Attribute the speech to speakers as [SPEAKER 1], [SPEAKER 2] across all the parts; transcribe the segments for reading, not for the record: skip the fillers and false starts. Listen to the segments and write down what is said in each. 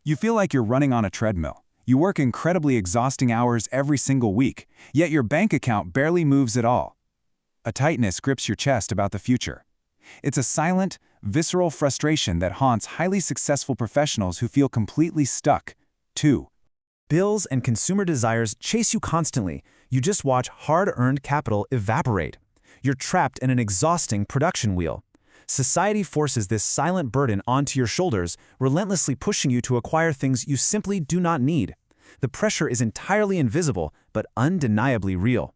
[SPEAKER 1] You feel like you're running on a treadmill. You work incredibly exhausting hours every single week, yet your bank account barely moves at all. A tightness grips your chest about the future. It's a silent, visceral frustration that haunts highly successful professionals who feel completely stuck. 2.
[SPEAKER 2] Bills and consumer desires chase you constantly. You just watch hard-earned capital evaporate. You're trapped in an exhausting production wheel. Society forces this silent burden onto your shoulders, relentlessly pushing you to acquire things you simply do not need. The pressure is entirely invisible, but undeniably real.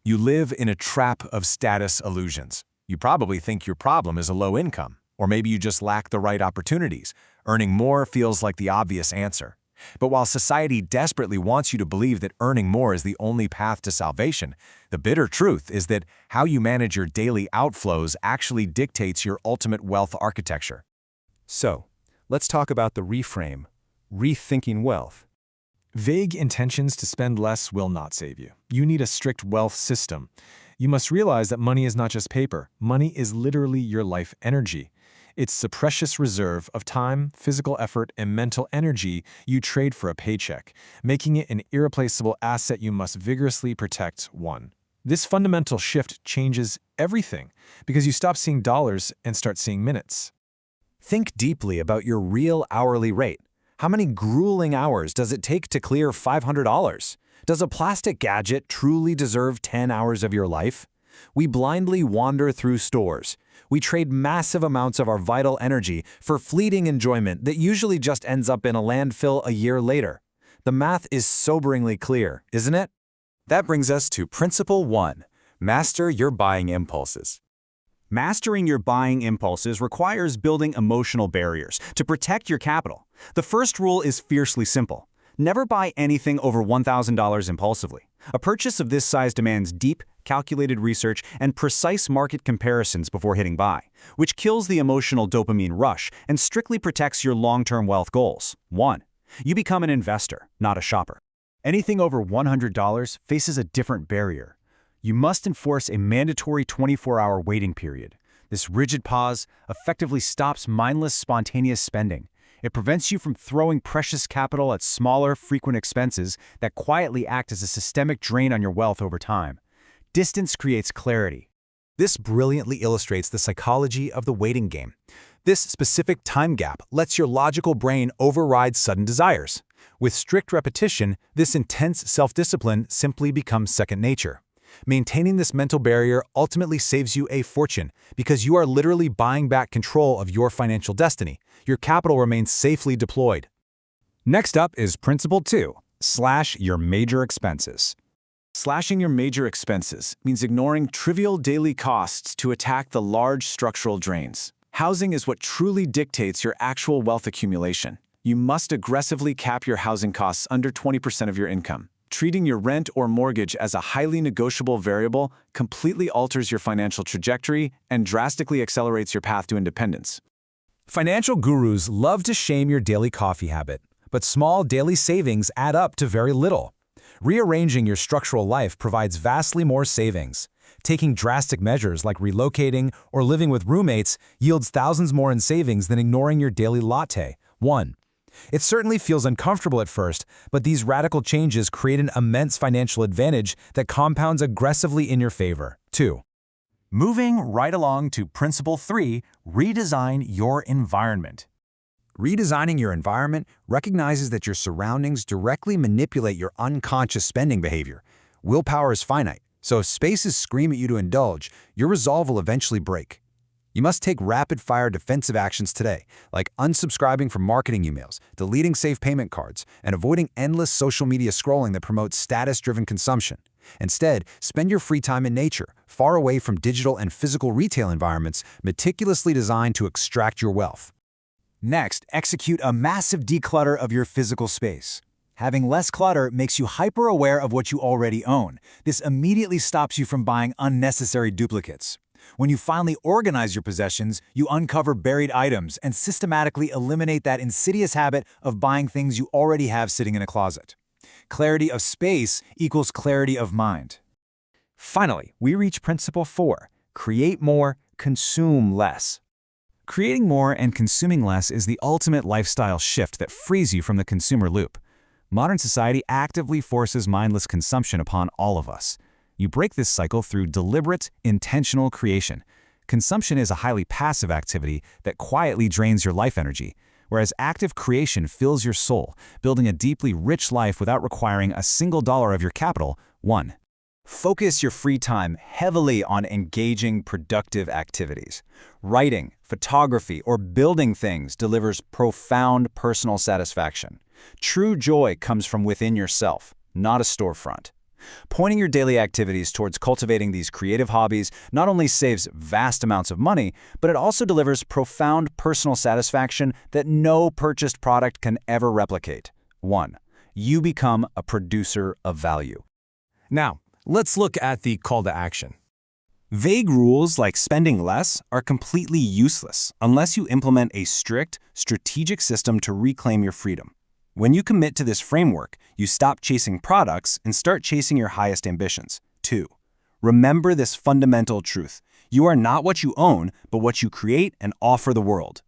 [SPEAKER 3] You live in a trap of status illusions. You probably think your problem is a low income, or maybe you just lack the right opportunities. Earning more feels like the obvious answer. But while society desperately wants you to believe that earning more is the only path to salvation, the bitter truth is that how you manage your daily outflows actually dictates your ultimate wealth architecture.
[SPEAKER 2] So, let's talk about the reframe, rethinking wealth.
[SPEAKER 4] Vague intentions to spend less will not save you. You need a strict wealth system. You must realize that money is not just paper. Money is literally your life energy. It's the precious reserve of time, physical effort, and mental energy you trade for a paycheck, making it an irreplaceable asset you must vigorously protect. 1. This fundamental shift changes everything because you stop seeing dollars and start seeing minutes.
[SPEAKER 2] Think deeply about your real hourly rate. How many grueling hours does it take to clear $500? Does a plastic gadget truly deserve 10 hours of your life? We blindly wander through stores. We trade massive amounts of our vital energy for fleeting enjoyment that usually just ends up in a landfill a year later. The math is soberingly clear, isn't it?
[SPEAKER 1] That brings us to Principle 1. Master your buying impulses. Mastering your buying impulses requires building emotional barriers to protect your capital. The first rule is fiercely simple. Never buy anything over $1,000 impulsively. A purchase of this size demands deep, calculated research and precise market comparisons before hitting buy, which kills the emotional dopamine rush and strictly protects your long-term wealth goals. 1. You become an investor, not a shopper. Anything over $100 faces a different barrier. You must enforce a mandatory 24-hour waiting period. This rigid pause effectively stops mindless, spontaneous spending. It prevents you from throwing precious capital at smaller, frequent expenses that quietly act as a systemic drain on your wealth over time. Distance creates clarity.
[SPEAKER 2] This brilliantly illustrates the psychology of the waiting game. This specific time gap lets your logical brain override sudden desires. With strict repetition, this intense self-discipline simply becomes second nature. Maintaining this mental barrier ultimately saves you a fortune because you are literally buying back control of your financial destiny. Your capital remains safely deployed.
[SPEAKER 1] Next up is Principle 2. Slash your major expenses. Slashing your major expenses means ignoring trivial daily costs to attack the large structural drains. Housing is what truly dictates your actual wealth accumulation. You must aggressively cap your housing costs under 20% of your income. Treating your rent or mortgage as a highly negotiable variable completely alters your financial trajectory and drastically accelerates your path to independence.
[SPEAKER 2] Financial gurus love to shame your daily coffee habit, but small daily savings add up to very little. Rearranging your structural life provides vastly more savings. Taking drastic measures like relocating or living with roommates yields thousands more in savings than ignoring your daily latte. 1. It certainly feels uncomfortable at first, but these radical changes create an immense financial advantage that compounds aggressively in your favor. 2.
[SPEAKER 1] Moving right along to Principle 3, redesign your environment.
[SPEAKER 2] Redesigning your environment recognizes that your surroundings directly manipulate your unconscious spending behavior. Willpower is finite, so if spaces scream at you to indulge, your resolve will eventually break. You must take rapid-fire defensive actions today, like unsubscribing from marketing emails, deleting safe payment cards, and avoiding endless social media scrolling that promotes status-driven consumption. Instead, spend your free time in nature, far away from digital and physical retail environments meticulously designed to extract your wealth.
[SPEAKER 1] Next, execute a massive declutter of your physical space. Having less clutter makes you hyper-aware of what you already own. This immediately stops you from buying unnecessary duplicates. When you finally organize your possessions, you uncover buried items and systematically eliminate that insidious habit of buying things you already have sitting in a closet. Clarity of space equals clarity of mind. Finally, we reach Principle 4. Create more, consume less. Creating more and consuming less is the ultimate lifestyle shift that frees you from the consumer loop. Modern society actively forces mindless consumption upon all of us. You break this cycle through deliberate, intentional creation. Consumption is a highly passive activity that quietly drains your life energy, whereas active creation fills your soul, building a deeply rich life without requiring a single dollar of your capital. 1. Focus your free time heavily on engaging, productive activities. Writing, photography, or building things delivers profound personal satisfaction. True joy comes from within yourself, not a storefront. Pointing your daily activities towards cultivating these creative hobbies not only saves vast amounts of money, but it also delivers profound personal satisfaction that no purchased product can ever replicate. 1. You become a producer of value.
[SPEAKER 3] Now, let's look at the call to action.
[SPEAKER 1] Vague rules like spending less are completely useless unless you implement a strict, strategic system to reclaim your freedom. When you commit to this framework, you stop chasing products and start chasing your highest ambitions. 2. Remember this fundamental truth. You are not what you own, but what you create and offer the world.